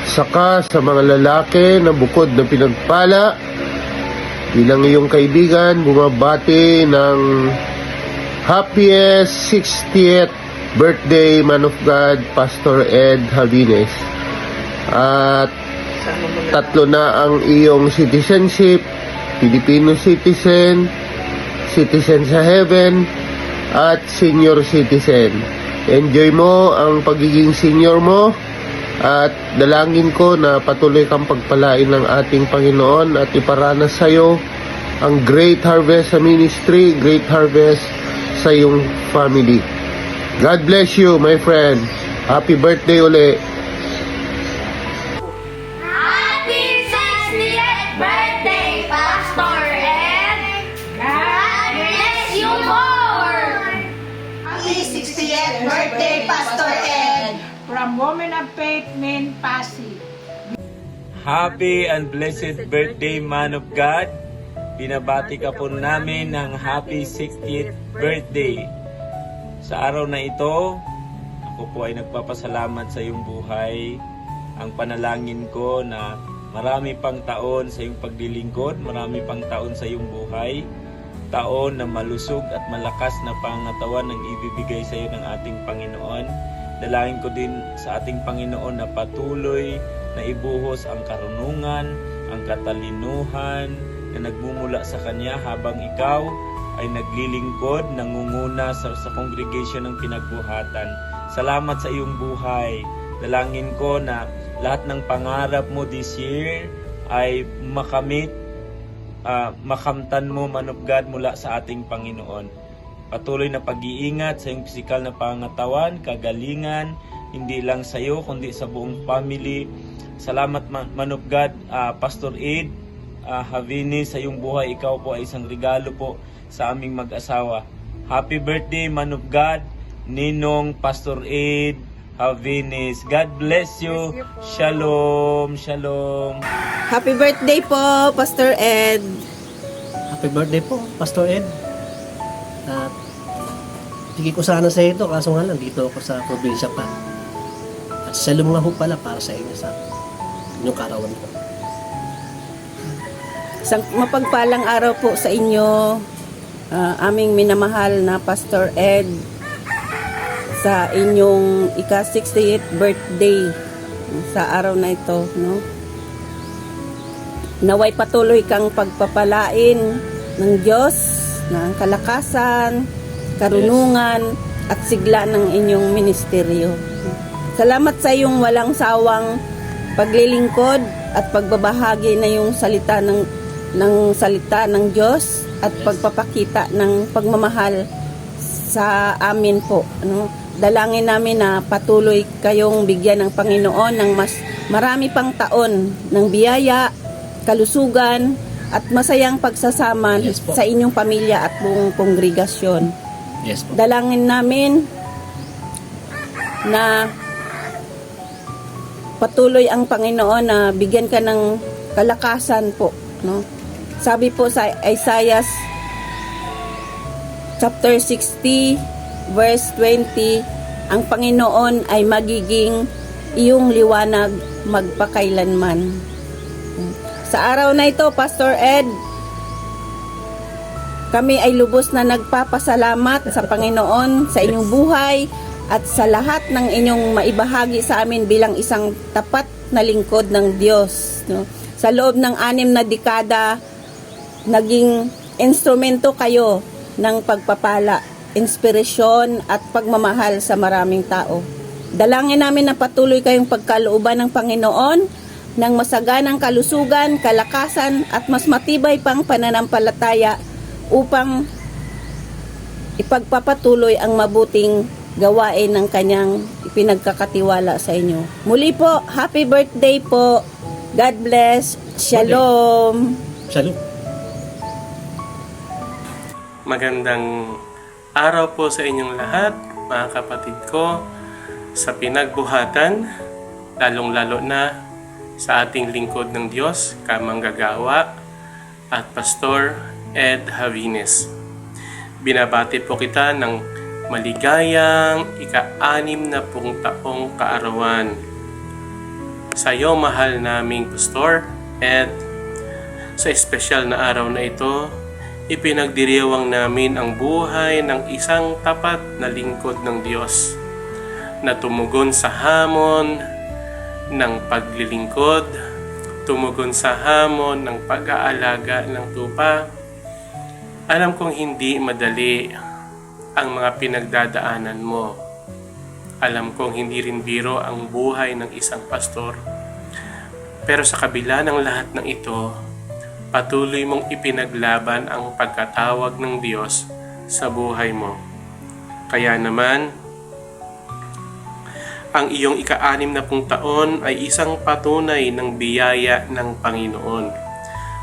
saka sa mga lalaki na bukod na pinagpala. Bilang iyong kaibigan, bumabati ng happiest 60th birthday, man of God, Pastor Ed Javines. At 3 na ang iyong citizenship: Filipino citizen, citizen sa heaven, at senior citizen. Enjoy mo ang pagiging senior mo, at dalangin ko na patuloy kang pagpalain ng ating Panginoon at iparanas sa iyo ang great harvest sa ministry, great harvest sa iyong family. God bless you, my friend. Happy birthday uli. Happy 60th birthday, Pastor Ed! God bless you more! Happy 60th birthday, Pastor Ed! From Women of Faith, Main Pasig. Happy and blessed birthday, man of God. Binabati ka po namin ng happy 60th birthday. Sa araw na ito, ako po ay nagpapasalamat sa iyong buhay. Ang panalangin ko na marami pang taon sa iyong paglilingkod, marami pang taon sa iyong buhay. Taon na malusog at malakas na pangatawan ang ibibigay sa iyo ng ating Panginoon. Dalangin ko din sa ating Panginoon na patuloy na ibuhos ang karunungan, ang katalinuhan na nagmumula sa Kanya habang ikaw ay naglilingkod, nangunguna sa congregation ng pinagbuhatan. Salamat sa iyong buhay. Dalangin ko na lahat ng pangarap mo this year ay makamit, makamtan mo, man of God, mula sa ating Panginoon. Patuloy na pag-iingat sa iyong pisikal na pangatawan, kagalingan, hindi lang sa iyo, kundi sa buong family. Salamat, man of God, Pastor Ed Javines, sa iyong buhay. Ikaw po ay isang regalo po sa aming mag-asawa. Happy birthday, man of God, Ninong Pastor Ed Javines. God bless you. Shalom, shalom. Happy birthday po, Pastor Ed. Happy birthday po, Pastor Ed. At sige ko sana sa ito, kaso nga lang dito ako sa probinsya pa. At shalom nga ho pala para sa inyo sa inyong karawan ko. Isang mapagpalang araw po sa inyo, aming minamahal na Pastor Ed, sa inyong ika-60th birthday sa araw na ito, no? Naway patuloy kang pagpapalain ng Diyos ng kalakasan, karunungan, at sigla ng inyong ministeryo. Salamat sa iyong walang sawang paglilingkod at pagbabahagi na yung salita salita ng Diyos at pagpapakita ng pagmamahal sa amin po, ano? Dalangin namin na patuloy kayong bigyan ng Panginoon ng mas marami pang taon ng biyaya, kalusugan, at masayang pagsasama sa inyong pamilya at buong kongregasyon. Yes po. Dalangin namin na patuloy ang Panginoon na bigyan ka ng kalakasan po, no? Sabi po sa Isaiah chapter 60 verse 20, ang Panginoon ay magiging iyong liwanag magpakailanman. Sa araw na ito, Pastor Ed, kami ay lubos na nagpapasalamat sa Panginoon sa inyong buhay at sa lahat ng inyong maibahagi sa amin bilang isang tapat na lingkod ng Diyos, no? Sa loob ng 6 na dekada, naging instrumento kayo ng pagpapala, inspirasyon at pagmamahal sa maraming tao. Dalangin namin na patuloy kayong pagkalooban ng Panginoon ng masaganang kalusugan, kalakasan at mas matibay pang pananampalataya upang ipagpapatuloy ang mabuting gawain ng kanyang ipinagkakatiwala sa inyo. Muli po, happy birthday po. God bless. Shalom. Shalom. Magandang araw po sa inyong lahat, mga kapatid ko, sa pinagbuhatan, lalong-lalo na sa ating lingkod ng Diyos, kamanggagawa, at Pastor Ed Javines. Binabati po kita ng maligayang ika-60 na taong kaarawan. sa iyo, mahal naming Pastor Ed. Sa espesyal na araw na ito, ipinagdiriwang namin ang buhay ng isang tapat na lingkod ng Diyos na tumugon sa hamon ng paglilingkod, tumugon sa hamon ng pag-aalaga ng tupa. Alam kong hindi madali ang mga pinagdadaanan mo. Alam kong hindi rin biro ang buhay ng isang pastor. Pero sa kabila ng lahat ng ito, patuloy mong ipinaglaban ang pagkatawag ng Diyos sa buhay mo. Kaya naman, ang iyong ika-60 taon ay isang patunay ng biyaya ng Panginoon.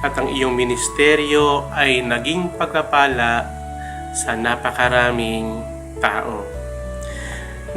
At ang iyong ministeryo ay naging pagpapala sa napakaraming tao.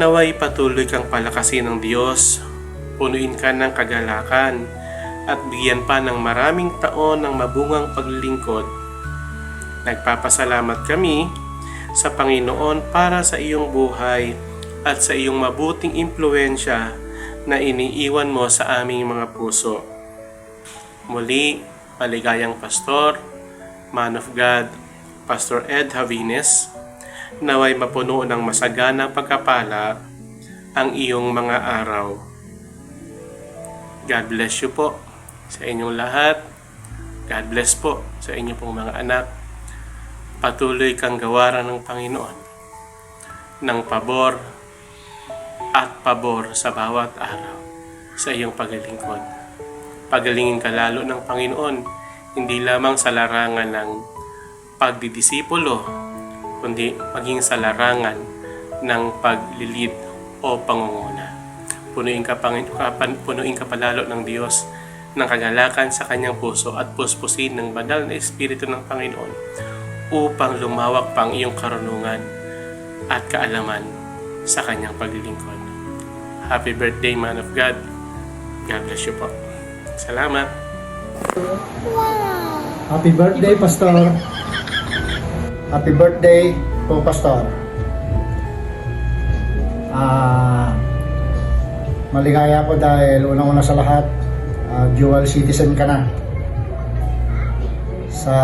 Naway patuloy kang palakasin ng Diyos, punuin ka ng kagalakan, at bigyan pa ng maraming taon ng mabungang paglilingkod. Nagpapasalamat kami sa Panginoon para sa iyong buhay at sa iyong mabuting impluensya na iniiwan mo sa aming mga puso. Muli, maligayang Pastor, Man of God, Pastor Ed Javines, naway mapuno ng masaganang pagkapala ang iyong mga araw. God bless you po sa inyong lahat. God bless po sa inyong pong mga anak. Patuloy kang gawaran ng Panginoon ng pabor at pabor sa bawat araw sa iyong paglilingkod. Pagalingin ka lalo ng Panginoon, hindi lamang sa larangan ng pagdidisipulo, kundi maging sa larangan ng paglilid o pangunguna. Punuin ka palalo ng Diyos ng kagalakan sa kanyang puso at puspusin ng banal na Espiritu ng Panginoon upang lumawak pa ang iyong karunungan at kaalaman sa kanyang paglilingkod. Happy birthday, Man of God. God bless you po. Salamat. Happy birthday, Pastor. Happy birthday po, Pastor. Maligaya po dahil unang-una sa lahat, dual citizen ka na. Sa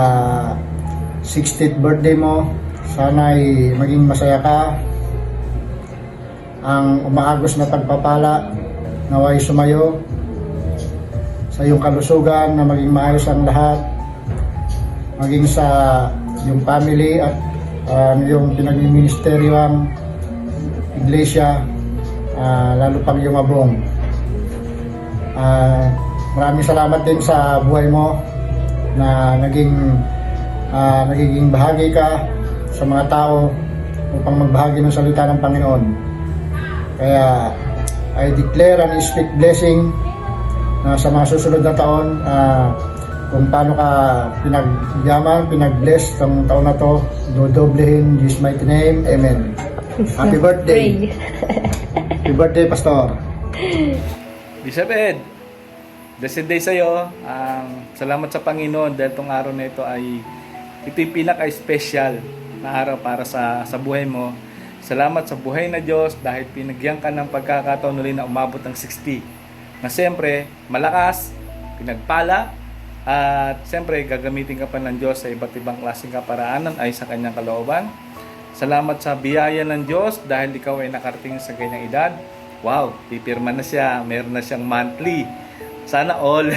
60th birthday mo, sana'y maging masaya ka. Ang umaagos na pagpapala, naway sumayo sa iyong kalusugan, na maging maayos ang lahat, maging sa iyong family at yung pinagministeryo ang iglesia, lalo pang iyong abong. Maraming salamat din sa buhay mo na nagiging bahagi ka sa mga tao upang magbahagi ng salita ng Panginoon. Kaya I declare and speak blessing na sa mga susunod na taon, kung paano ka pinagyaman, pinag-bless ng taon na to, dodoblehin in Jesus' mighty name. Amen. Happy birthday. Happy birthday, Pastor. Bishop Ed, blessed day sa iyo. Salamat sa Panginoon dahil tong araw na ito ay yung pinaka-special na araw para sa buhay mo. Salamat sa buhay na Diyos dahil pinagyan ka ng pagkakataon ulit na umabot ng 60. Na siyempre, malakas, pinagpala, at siyempre, gagamitin ka pa ng Diyos sa iba't ibang klaseng kaparaanan ay sa kanyang kalooban. Salamat sa biyaya ng Diyos dahil ikaw ay nakarating sa ganyang edad. Wow, pipirma na siya, meron na siyang monthly. Sana all.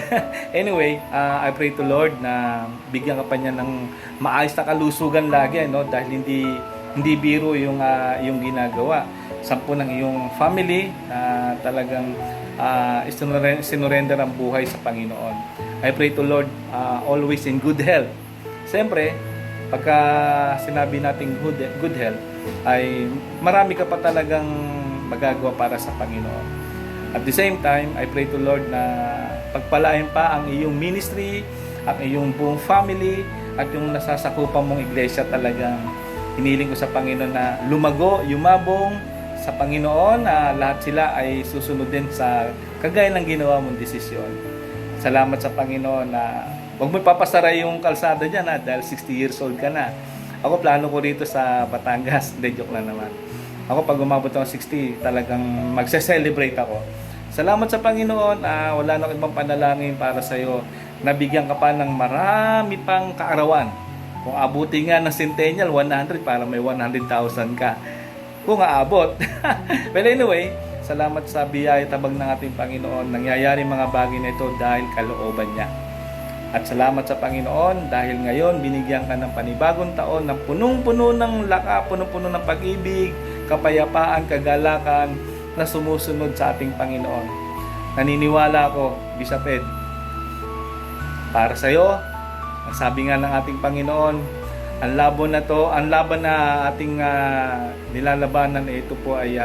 Anyway, I pray to Lord na bigyan ka pa niya ng maayos na kalusugan lagi, no? Dahil hindi biro yung ginagawa. 10 ng iyong family talagang sinurrender ang buhay sa Panginoon. I pray to Lord always in good health. Siyempre, pagka sinabi nating good health, ay marami ka pa talagang magagawa para sa Panginoon. At the same time, I pray to Lord na pagpalain pa ang iyong ministry, ang iyong buong family, at yung nasasakupan mong iglesia. Talagang hiniling ko sa Panginoon na lumago, yumabong sa Panginoon, na lahat sila ay susunod din sa kagaya ng ginawa mong desisyon. Salamat sa Panginoon na huwag mo ipapasara yung kalsada dyan, dahil 60 years old ka na. Ako, plano ko rito sa Batangas. Hindi, joke lang naman. Ako, pag umabot ako 60, talagang magse-celebrate ako. Salamat sa Panginoon, wala na akong ibang panalangin para sa iyo. Nabigyan ka pa ng marami pang kaarawan. Kung abuti nga ng centennial, 100 para may 100,000 ka. Kung aabot. Well anyway, salamat sa biyaya tabag ng ating Panginoon. Nangyayari mga bagay na ito dahil kalooban niya. At salamat sa Panginoon dahil ngayon binigyan ka ng panibagong taon na punong-puno ng laka, punong-puno ng pag-ibig, kapayapaan, kagalakan na sumusunod sa ating Panginoon. Naniniwala ako, Bishop Ed, para sa iyo, ang sabi nga ng ating Panginoon, ang laban na ating nilalabanan ito po ay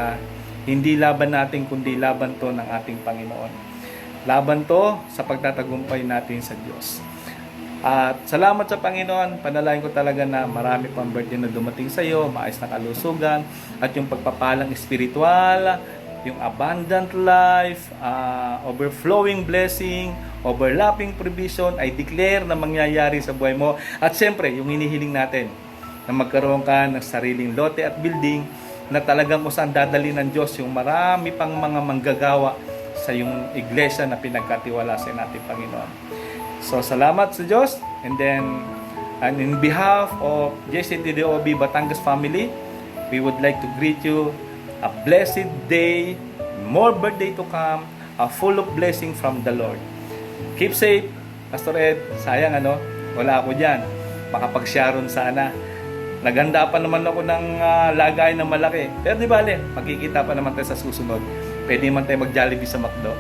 hindi laban natin kundi laban to ng ating Panginoon. Laban to sa pagtatagumpay natin sa Diyos. At salamat sa Panginoon, panalangin ko talaga na marami pang birthday na dumating sa iyo, maayos na kalusugan, at yung pagpapalang espiritual, yung abundant life, overflowing blessing, overlapping provision ay declare na mangyayari sa buhay mo. At siyempre, yung hinihiling natin na magkaroon ka ng sariling lote at building na talagang usang dadali ng Diyos yung marami pang mga manggagawa sa yung iglesia na pinagkatiwala sa nating Panginoon. So, salamat sa Diyos. And in behalf of JCTDOB Batangas family, we would like to greet you a blessed day, more birthday to come, full of blessing from the Lord. Keep safe, Pastor Ed. Sayang wala ako dyan. Makapag-sharon sana. Naganda pa naman ako ng lagay na malaki. Pero di bale, magkikita pa naman tayo sa susunod. Pwede man tayo mag-Jollibee sa McDo.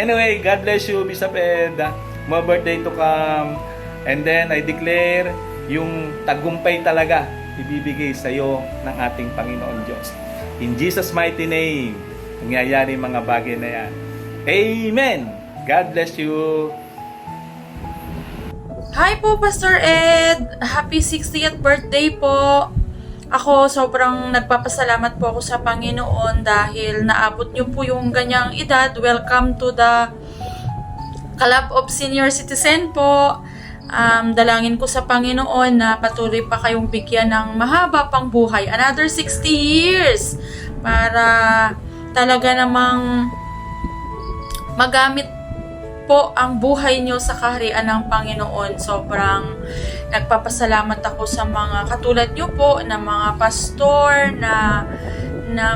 Anyway, God bless you, Bishop Ed. More birthday to come. And then, I declare yung tagumpay talaga ibibigay sa iyo ng ating Panginoon Diyos. In Jesus' mighty name, nangyayari mga bagay na yan. Amen! God bless you! Hi po, Pastor Ed! Happy 60th birthday po! Ako, sobrang nagpapasalamat po ako sa Panginoon dahil naabot niyo po yung ganyang edad. Welcome to the Club of Senior Citizen po. Dalangin ko sa Panginoon na patuloy pa kayong bigyan ng mahaba pang buhay. Another 60 years para talaga namang magamit po ang buhay nyo sa kaharian ng Panginoon. Sobrang nagpapasalamat ako sa mga katulad nyo po na mga pastor na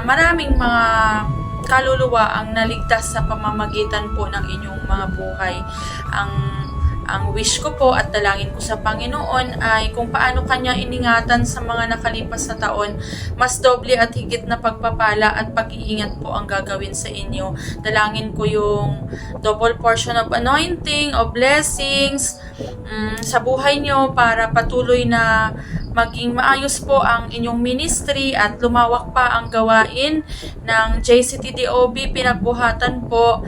maraming mga kaluluwa ang naligtas sa pamamagitan po ng inyong mga buhay. Ang wish ko po at dalangin ko sa Panginoon ay kung paano Kanya iningatan sa mga nakalipas na taon, mas doble at higit na pagpapala at pag-iingat po ang gagawin sa inyo. Dalangin ko yung double portion of anointing, of blessings sa buhay nyo para patuloy na maging maayos po ang inyong ministry at lumawak pa ang gawain ng JCTDOB. Pinagbuhatan po.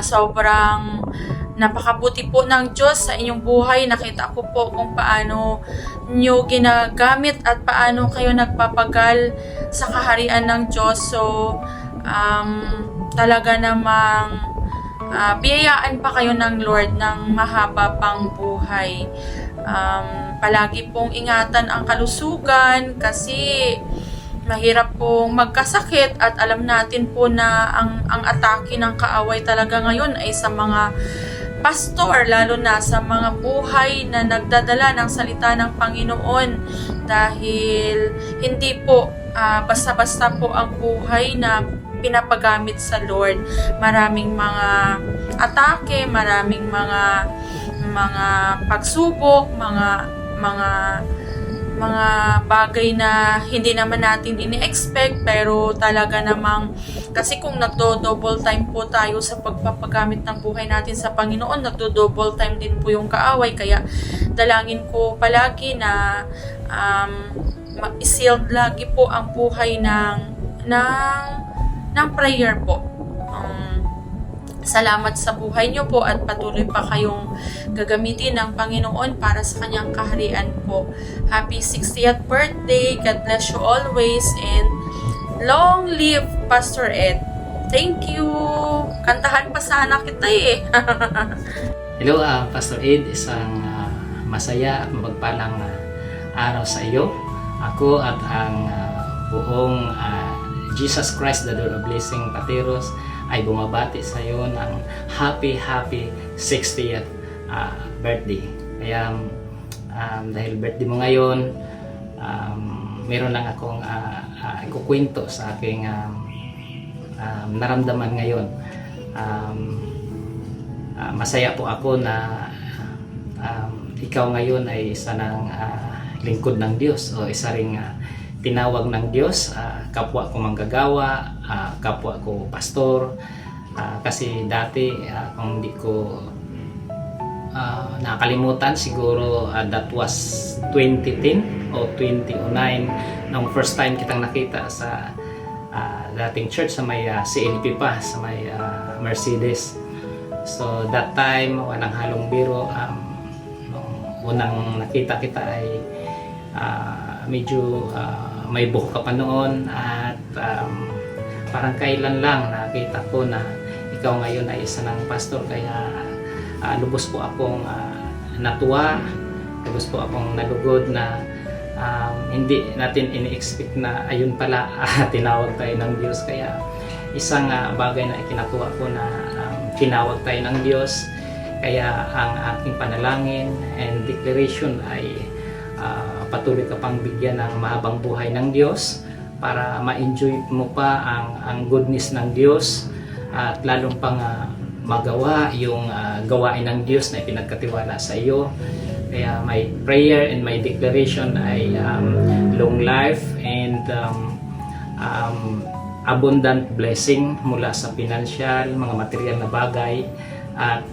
Sobrang napakabuti po ng Diyos sa inyong buhay. Nakita ko po kung paano nyo ginagamit at paano kayo nagpapagal sa kaharian ng Diyos. So, talaga namang biyayaan pa kayo ng Lord ng mahaba pang buhay. Palagi pong ingatan ang kalusugan kasi mahirap pong magkasakit at alam natin po na ang atake ng kaaway talaga ngayon ay sa mga pastor, lalo na sa mga buhay na nagdadala ng salita ng Panginoon dahil hindi po basta-basta po ang buhay na pinapagamit sa Lord. Maraming mga atake, maraming mga pagsubok, mga bagay na hindi naman natin ini-expect, pero talaga namang kasi kung nagdo-double time po tayo sa pagpapagamit ng buhay natin sa Panginoon, nagdo-double time din po yung kaaway. Kaya dalangin ko palagi na i-sealed lagi po ang buhay ng prayer po. Salamat sa buhay nyo po at patuloy pa kayong gagamitin ng Panginoon para sa kanyang kaharian po. Happy 60th birthday. God bless you always and long live Pastor Ed. Thank you. Kantahan pa sana kita eh. Hello, Pastor Ed. Isang masaya at mapagpalang araw sa iyo. Ako at ang buong Jesus Christ, the Lord of Blessing Pateros, ay bumabati sa iyo ng happy 60th birthday. Kaya dahil birthday mo ngayon, meron lang akong ikukwento sa aking naramdaman ngayon. Masaya po ako na ikaw ngayon ay isa ng lingkod ng Diyos o isa ring tinawag ng Diyos. Kapwa ko manggagawa, kapwa ko pastor, kasi dati kung hindi ko nakalimutan, siguro that was 2010 o 2009 nung first time kitang nakita sa dating church sa may CLP pa, sa may Mercedes. So that time, walang halong biro. Nung unang nakita kita ay medyo may buhok ka pa noon, at parang kailan lang nakita ko na ikaw ngayon ay isa ng pastor. Kaya lubos po akong natuwa, lubos po akong nalugod na hindi natin ini-expect na ayun pala tinawag tayo ng Diyos. Kaya isang bagay na ikinatuwa ko na tinawag tayo ng Diyos. Kaya ang aking panalangin and declaration ay patuloy ka pang bigyan ng mahabang buhay ng Diyos para ma-enjoy mo pa ang goodness ng Diyos, at lalong pang magawa yung gawain ng Diyos na ipinagkatiwala sa iyo. Kaya my prayer and my declaration ay long life and abundant blessing mula sa financial, mga material na bagay, at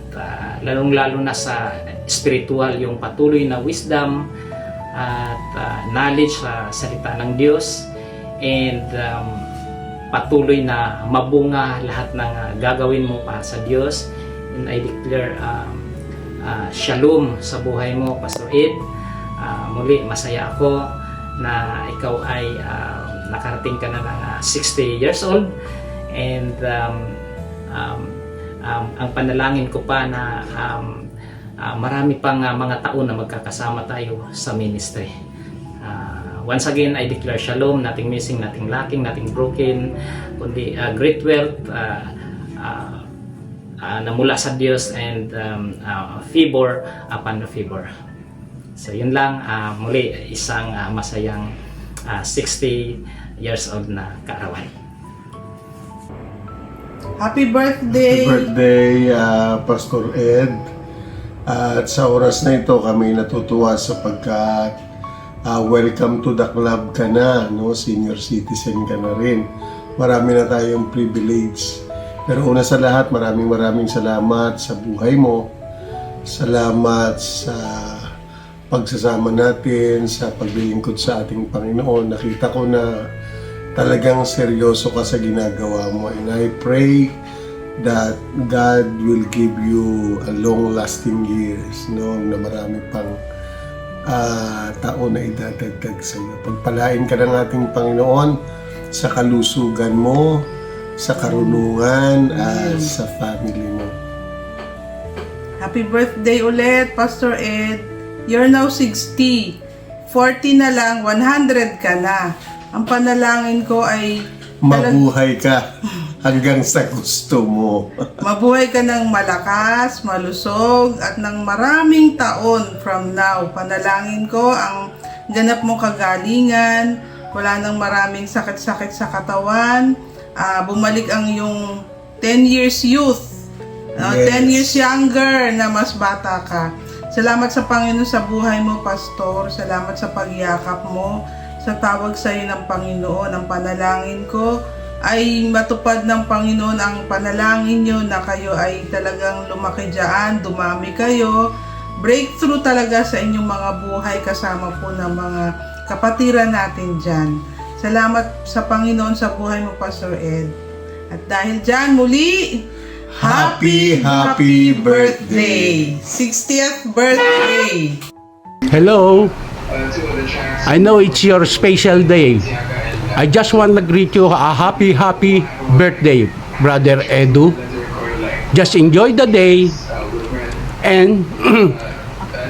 lalong-lalo na sa spiritual, yung patuloy na wisdom at knowledge sa salita ng Diyos, and patuloy na mabunga lahat ng gagawin mo para sa Diyos. And I declare shalom sa buhay mo, Pastor Ed. Muli, masaya ako na ikaw ay nakarating ka na ng 60 years old, and ang panalangin ko pa na marami pang mga taon na magkakasama tayo sa ministry. Once again, I declare shalom, nothing missing, nothing lacking, nothing broken, kundi great wealth na mula sa Diyos, and favor upon favor. So yun lang, muli isang masayang 60 years old na kaarawan. Happy birthday! Happy birthday, Pastor Ed. At sa oras na ito, kami natutuwa sapagkat welcome to the club ka na, no? Senior citizen ka na rin. Marami na tayong privilege. Pero una sa lahat, maraming salamat sa buhay mo. Salamat sa pagsasama natin, sa paglilingkod sa ating Panginoon. Nakita ko na talagang seryoso ka sa ginagawa mo. And I pray that God will give you a long-lasting years, no? Na marami pang taon na idadagdag sa iyo. Pagpalain ka ng ating Panginoon sa kalusugan mo, sa karunungan, sa family mo. Happy birthday ulit, Pastor Ed. You're now 60. 40 na lang, 100 ka na. Ang panalangin ko ay mabuhay ka hanggang sa gusto mo. Mabuhay ka ng malakas, malusog, at ng maraming taon from now. Panalangin ko ang ganap mong kagalingan, wala nang maraming sakit-sakit sa katawan, bumalik ang yung 10 years youth, 10 years younger na mas bata ka. Salamat sa Panginoon sa buhay mo, Pastor. Salamat sa pagyakap mo, sa tawag sa iyo ng Panginoon. Ang panalangin ko ay matupad ng Panginoon ang panalangin nyo na kayo ay talagang lumaki dyan, dumami kayo, breakthrough talaga sa inyong mga buhay kasama po ng mga kapatiran natin dyan. Salamat sa Panginoon sa buhay mo, Pastor Ed. At dahil dyan, muli, happy birthday! 60th birthday! Hello! I know it's your special day. I just want to greet you a happy birthday, Brother Edu. Just enjoy the day, and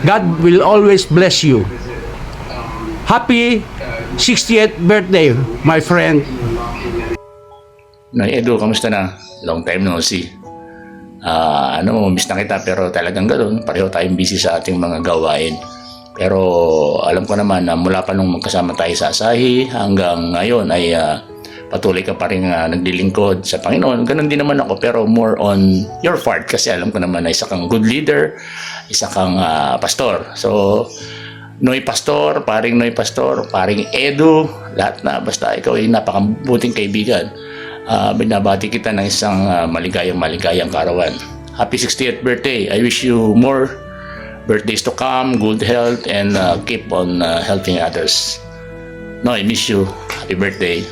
God will always bless you. Happy 60th birthday, my friend. Noy Edu, kamusta na? Long time no see. Miss na kita pero talagang ganoon. Pareho tayong busy sa ating mga gawain. Pero alam ko naman na mula pa nung magkasama tayo sa Asahi hanggang ngayon ay patuloy ka pa rin naglilingkod sa Panginoon. Ganon din naman ako pero more on your part kasi alam ko naman na isa kang good leader, isa kang pastor. So, Noy Pastor, paring Edu, lahat na basta ikaw ay napakabuting kaibigan. Binabati kita ng isang maligayang karawan. Happy 60th birthday. I wish you more birthdays to come, good health, and keep on helping others. Noy, miss you. Happy birthday.